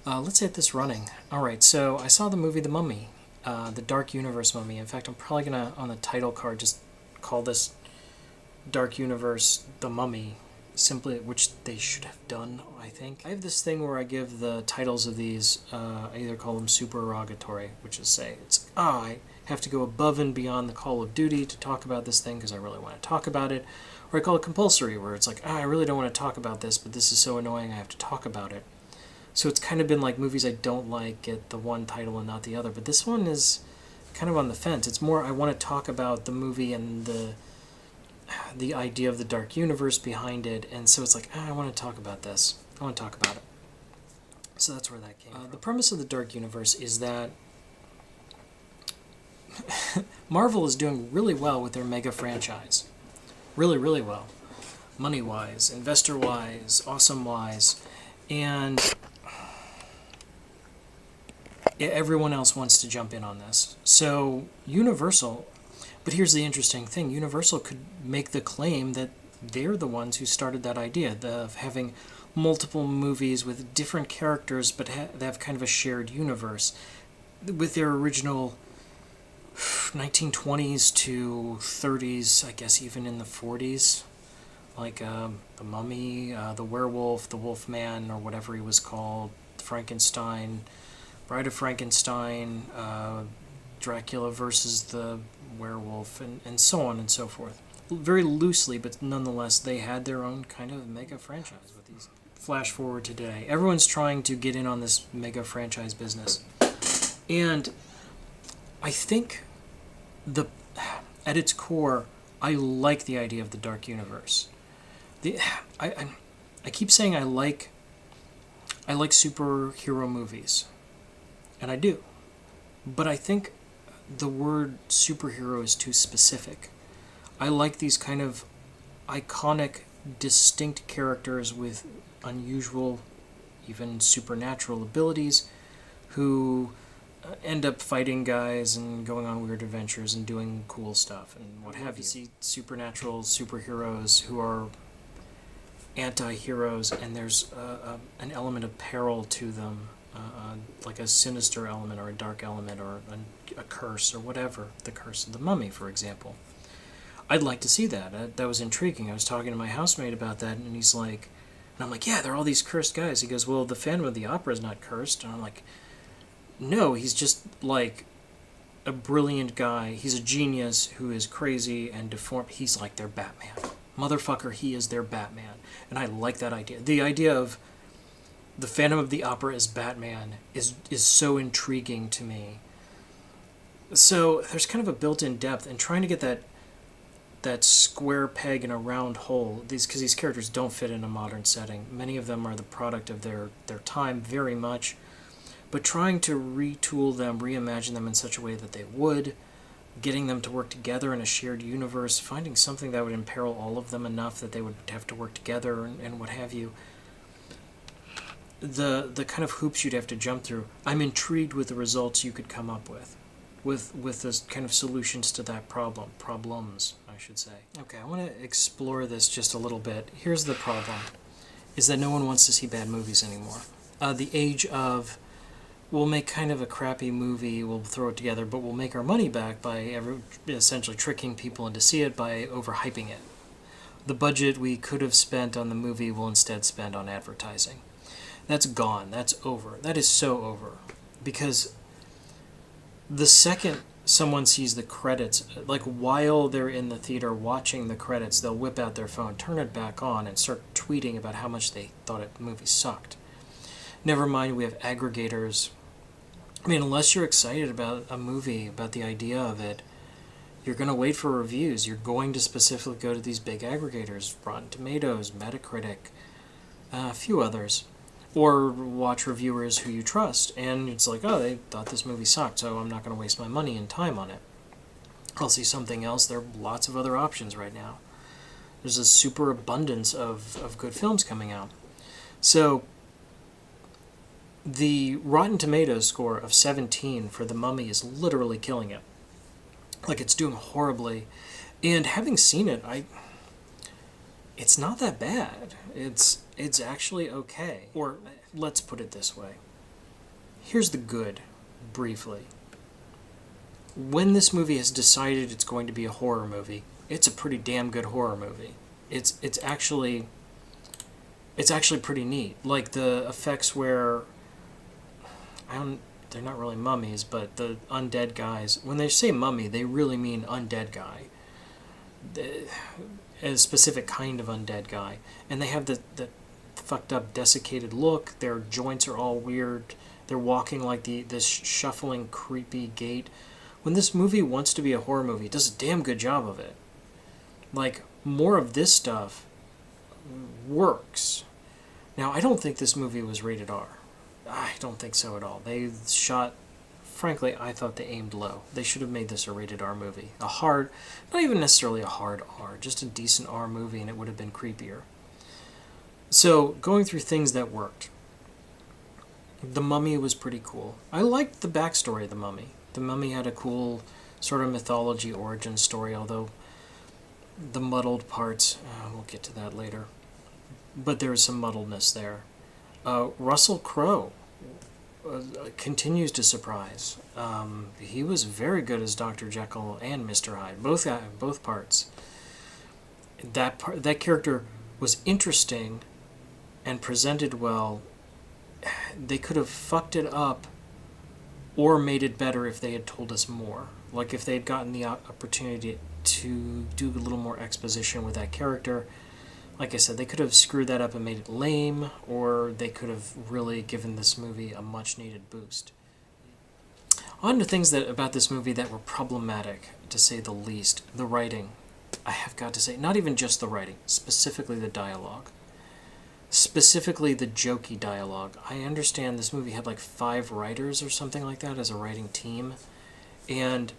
Let's hit this running. Alright, so I saw the movie The Mummy, the Dark Universe Mummy. In fact, I'm probably going to, on the title card, just call this Dark Universe The Mummy, simply, which they should have done, I think. I have this thing where I give the titles of these, I either call them supererogatory, which is say, I have to go above and beyond the call of duty to talk about this thing because I really want to talk about it. Or I call it compulsory, where it's like, I really don't want to talk about this, but this is so annoying I have to talk about it. So it's kind of been like movies I don't like get the one title and not the other. But this one is kind of on the fence. It's more I want to talk about the movie and the idea of the dark universe behind it. And so it's like, I want to talk about this. I want to talk about it. So that's where that came from. The premise of the dark universe is that Marvel is doing really well with their mega franchise. Really, really well. Money-wise, investor-wise, awesome-wise. And everyone else wants to jump in on this. So Universal, but here's the interesting thing, Universal could make the claim that they're the ones who started that idea of having multiple movies with different characters but they have kind of a shared universe. With their original 1920s to 30s, I guess even in the 40s, like the Mummy, the Werewolf, the Wolfman, or whatever he was called, Frankenstein, Bride of Frankenstein, Dracula versus the werewolf, and so on and so forth. Very loosely, but nonetheless, they had their own kind of mega franchise with these. Flash forward to today. Everyone's trying to get in on this mega franchise business. And I think at its core, I like the idea of the dark universe. I keep saying I like superhero movies. And I do. But I think the word superhero is too specific. I like these kind of iconic, distinct characters with unusual, even supernatural abilities who end up fighting guys and going on weird adventures and doing cool stuff and what have you. See supernatural superheroes who are anti-heroes and there's an element of peril to them. Like a sinister element or a dark element or a curse or whatever. The curse of the mummy, for example. I'd like to see that. That was intriguing. I was talking to my housemate about that, and he's like, and I'm like, yeah, there are all these cursed guys. He goes, well, the Phantom of the Opera is not cursed. And I'm like, no, he's just like a brilliant guy. He's a genius who is crazy and deformed. He's like their Batman. Motherfucker, he is their Batman. And I like that idea. The idea of the Phantom of the Opera as Batman is so intriguing to me. So there's kind of a built-in depth, and trying to get that square peg in a round hole, because these characters don't fit in a modern setting. Many of them are the product of their time very much, but trying to retool them, reimagine them in such a way that they would, getting them to work together in a shared universe, finding something that would imperil all of them enough that they would have to work together and what have you. The kind of hoops you'd have to jump through. I'm intrigued with the results you could come up with this kind of solutions to that problems, I should say. Okay, I want to explore this just a little bit. Here's the problem, is that no one wants to see bad movies anymore. The age of, we'll make kind of a crappy movie, we'll throw it together, but we'll make our money back by essentially tricking people into see it by overhyping it. The budget we could have spent on the movie we'll instead spend on advertising. That's gone. That's over. That is so over. Because the second someone sees the credits, like while they're in the theater watching the credits, they'll whip out their phone, turn it back on, and start tweeting about how much they thought the movie sucked. Never mind, we have aggregators. I mean, unless you're excited about a movie, about the idea of it, you're going to wait for reviews. You're going to specifically go to these big aggregators, Rotten Tomatoes, Metacritic, a few others. Or watch reviewers who you trust, and it's like, oh, they thought this movie sucked, so I'm not going to waste my money and time on it. I'll see something else. There are lots of other options right now. There's a super abundance of good films coming out. So, the Rotten Tomatoes score of 17 for The Mummy is literally killing it. Like, it's doing horribly. And having seen it, it's not that bad. It's actually okay. Or let's put it this way. Here's the good, briefly. When this movie has decided it's going to be a horror movie, it's a pretty damn good horror movie. It's actually pretty neat. Like the effects where they're not really mummies, but the undead guys, when they say mummy, they really mean undead guy. A specific kind of undead guy. And they have the fucked up desiccated look. Their joints are all weird. They're walking like this shuffling, creepy gait. When this movie wants to be a horror movie, it does a damn good job of it. Like, more of this stuff works. Now, I don't think this movie was rated R. I don't think so at all. They shot, frankly, I thought they aimed low. They should have made this a rated R movie. A hard, not even necessarily a hard R, just a decent R movie, and it would have been creepier. So, going through things that worked. The Mummy was pretty cool. I liked the backstory of the Mummy. The Mummy had a cool sort of mythology origin story, although the muddled parts, we'll get to that later. But there is some muddledness there. Russell Crowe continues to surprise. He was very good as Dr. Jekyll and Mr. Hyde, both parts. That character was interesting and presented well. They could have fucked it up or made it better if they had told us more. Like if they had gotten the opportunity to do a little more exposition with that character. Like I said, they could have screwed that up and made it lame, or they could have really given this movie a much-needed boost. On to things about this movie that were problematic, to say the least. The writing. I have got to say, not even just the writing, specifically the dialogue. Specifically the jokey dialogue. I understand this movie had like 5 writers or something like that as a writing team. And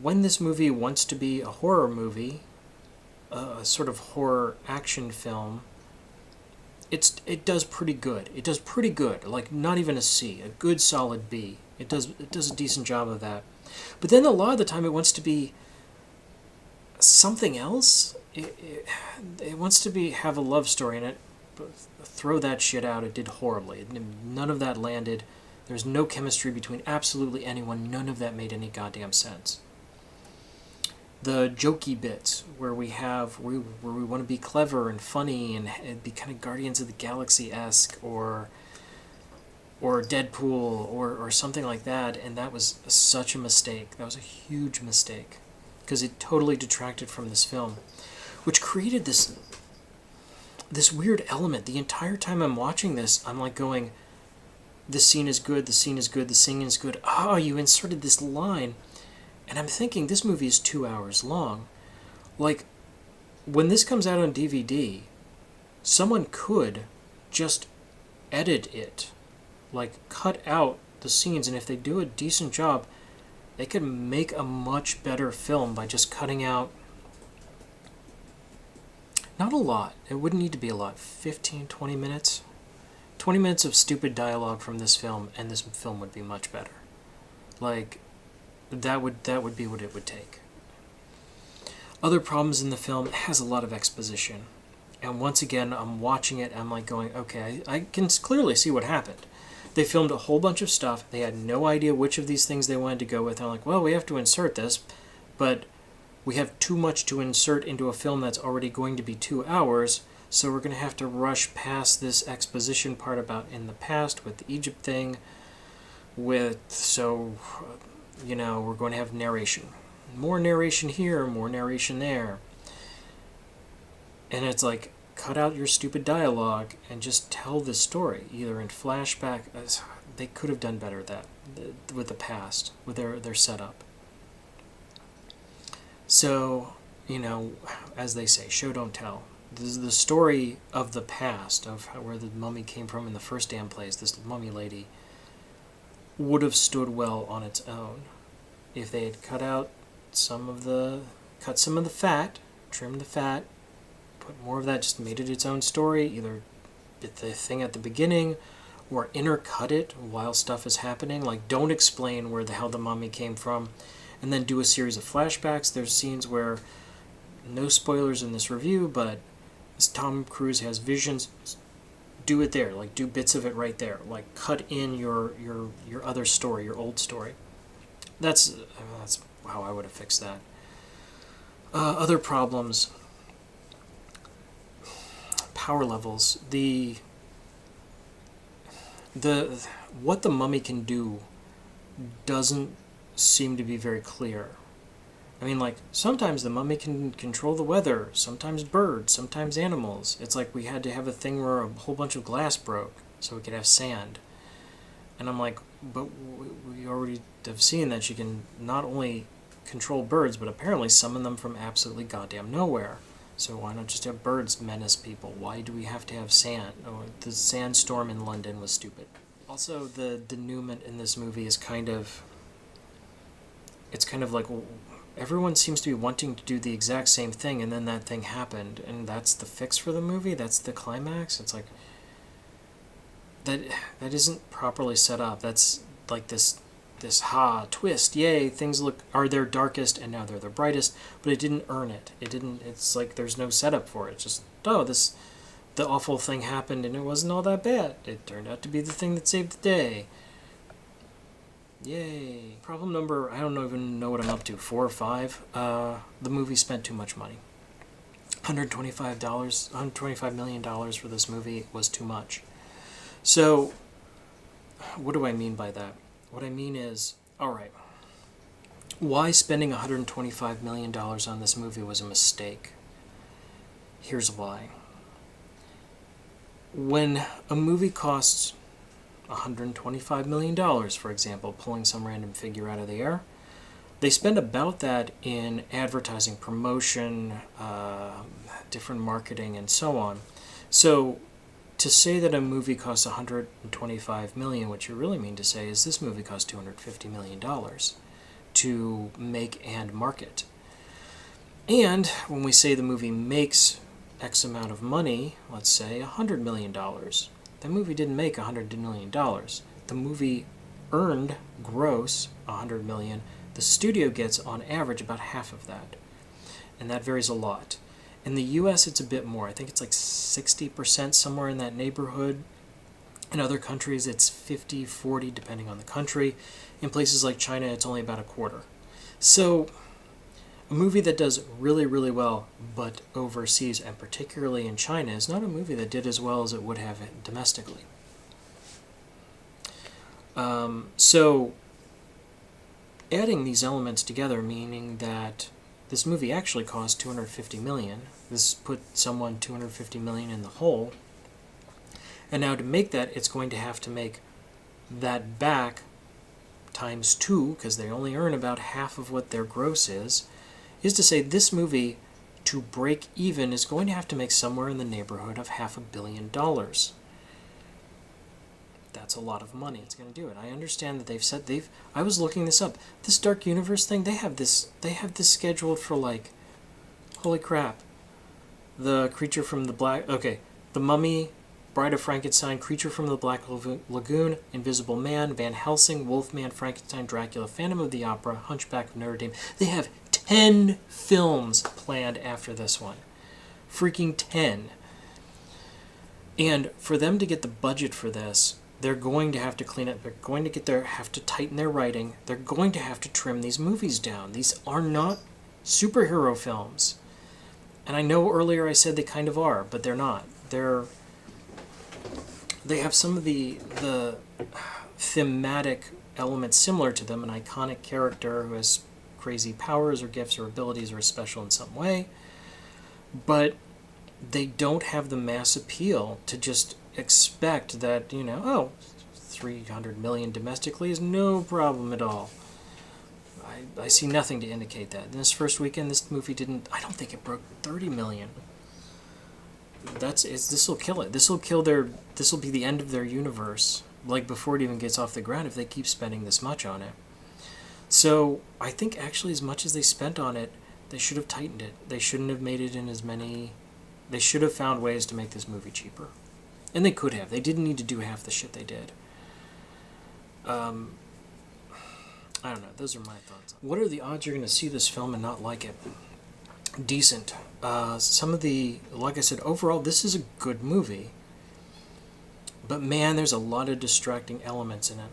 when this movie wants to be a horror movie, a sort of horror action film, it does pretty good. It does pretty good. Like not even a C, a good solid B. It does a decent job of that. But then a lot of the time it wants to be something else. It wants to have a love story in it. But throw that shit out. It did horribly. None of that landed. There's no chemistry between absolutely anyone. None of that made any goddamn sense. The jokey bits where we want to be clever and funny and be kind of Guardians of the Galaxy-esque or Deadpool or something like that, and that was such a mistake. That was a huge mistake because it totally detracted from this film, which created this weird element. The entire time I'm watching this, I'm like going, this scene is good, the scene is good, the singing is good. Oh, you inserted this line. And I'm thinking, this movie is 2 hours long. Like, when this comes out on DVD, someone could just edit it. Like, cut out the scenes, and if they do a decent job, they could make a much better film by just cutting out, not a lot, it wouldn't need to be a lot, 15, 20 minutes? 20 minutes of stupid dialogue from this film, and this film would be much better. Like, that would be what it would take. Other problems in the film, it has a lot of exposition. And once again, I'm watching it, I'm like going, okay, I can clearly see what happened. They filmed a whole bunch of stuff, they had no idea which of these things they wanted to go with. They're like, well, we have to insert this, but we have too much to insert into a film that's already going to be 2 hours, so we're going to have to rush past this exposition part about in the past with the Egypt thing, we're going to have narration. More narration here, more narration there. And it's like, cut out your stupid dialogue and just tell this story, either in flashback. They could have done better with the past, with their setup. So, as they say, show don't tell. The story of the past, of where the mummy came from in the first damn place, this mummy lady, would have stood well on its own if they had cut some of the fat, trimmed the fat, put more of that, just made it its own story, either bit the thing at the beginning or intercut it while stuff is happening. Like, don't explain where the hell the mummy came from and then do a series of flashbacks. There's scenes where, no spoilers in this review, but as Tom Cruise has visions, do it there. Like, do bits of it right there. Like, cut in your other story, your old story. That's how I would have fixed that. Other problems. Power levels. What the mummy can do doesn't seem to be very clear. I mean, like, sometimes the mummy can control the weather, sometimes birds, sometimes animals. It's like we had to have a thing where a whole bunch of glass broke so we could have sand. And I'm like, but we already have seen that she can not only control birds, but apparently summon them from absolutely goddamn nowhere. So why not just have birds menace people? Why do we have to have sand? Oh, the sandstorm in London was stupid. Also, the denouement in this movie is kind of... It's kind of like... Everyone seems to be wanting to do the exact same thing, and then that thing happened, and that's the fix for the movie? That's the climax? It's like... That isn't properly set up. That's like this twist, yay, things are their darkest, and now they're their brightest, but it didn't earn it. It's like there's no setup for it. It's just, the awful thing happened, and it wasn't all that bad. It turned out to be the thing that saved the day. Yay. Problem number, I don't even know what I'm up to, 4 or 5. The movie spent too much money. $125 million for this movie was too much. So, what do I mean by that? What I mean is, alright, why spending $125 million on this movie was a mistake? Here's why. When a movie costs $125 million, for example, pulling some random figure out of the air, they spend about that in advertising, promotion, different marketing, and so on. So, to say that a movie costs $125 million, what you really mean to say is this movie costs $250 million to make and market. And when we say the movie makes X amount of money, let's say $100 million, the movie didn't make $100 million. The movie earned gross $100 million. The studio gets, on average, about half of that. And that varies a lot. In the US, it's a bit more. I think it's like 60%, somewhere in that neighborhood. In other countries, it's 50, 40, depending on the country. In places like China, it's only about a quarter. So, a movie that does really, really well, but overseas, and particularly in China, is not a movie that did as well as it would have domestically. So, adding these elements together, meaning that this movie actually cost $250 million. This put someone $250 million in the hole. And now to make that, it's going to have to make that back times 2, because they only earn about half of what their gross is to say this movie, to break even, is going to have to make somewhere in the neighborhood of $500 million. That's a lot of money. It's going to do it. I understand that I was looking this up. This Dark Universe thing, they have this scheduled for, like, holy crap. The Creature from the Black... Okay, The Mummy, Bride of Frankenstein, Creature from the Black Lagoon, Invisible Man, Van Helsing, Wolfman, Frankenstein, Dracula, Phantom of the Opera, Hunchback of Notre Dame. They have 10 films planned after this one. Freaking 10. And for them to get the budget for this, they're going to have to clean it. They're going to have to tighten their writing. They're going to have to trim these movies down. These are not superhero films. And I know earlier I said they kind of are, but they're not. They have some of the thematic elements similar to them, an iconic character who has crazy powers or gifts or abilities or is special in some way, but they don't have the mass appeal to just expect that, 300 million domestically is no problem at all. I see nothing to indicate that. In this first weekend, this movie I don't think it broke 30 million. This will kill it. This will be the end of their universe, like before it even gets off the ground, if they keep spending this much on it. So, I think actually as much as they spent on it, they should have tightened it. They shouldn't have made it in as many... They should have found ways to make this movie cheaper. And they could have. They didn't need to do half the shit they did. I don't know. Those are my thoughts. What are the odds you're going to see this film and not like it? Decent. Like I said, overall, this is a good movie. But man, there's a lot of distracting elements in it,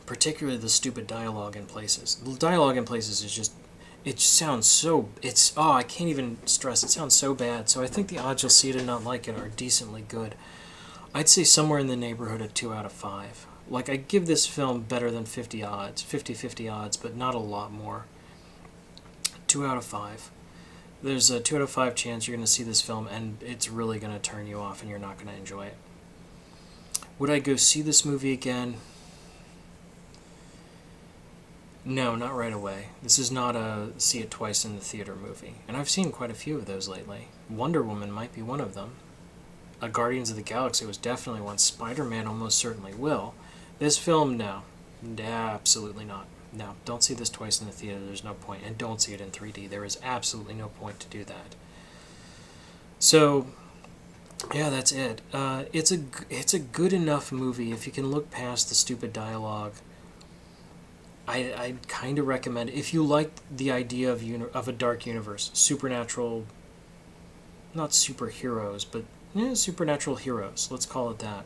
particularly the stupid dialogue in places. The dialogue in places is just, it sounds so, I can't even stress, it sounds so bad. So I think the odds you'll see it and not like it are decently good. I'd say somewhere in the neighborhood of 2 out of 5. Like, I give this film better than 50 odds, 50-50 odds, but not a lot more. 2 out of 5. There's a 2 out of 5 chance you're going to see this film and it's really going to turn you off and you're not going to enjoy it. Would I go see this movie again? No, not right away. This is not a see it twice in the theater movie. And I've seen quite a few of those lately. Wonder Woman might be one of them. Guardians of the Galaxy was definitely one. Spider-Man almost certainly will. This film, no. Absolutely not. No, don't see this twice in the theater. There's no point. And don't see it in 3D. There is absolutely no point to do that. So, yeah, that's it. It's a good enough movie if you can look past the stupid dialogue. I'd kind of recommend, if you like the idea of a dark universe, supernatural, not superheroes, but supernatural heroes, let's call it that.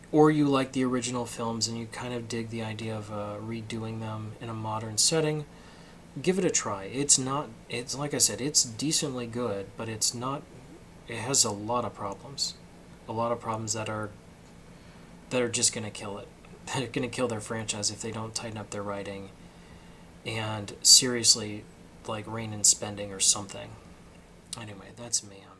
Or you like the original films and you kind of dig the idea of redoing them in a modern setting, give it a try. It's like I said, it's decently good, but it has a lot of problems. A lot of problems that are just going to kill it. They're going to kill their franchise if they don't tighten up their writing and seriously, like, rein in spending or something. Anyway, that's me on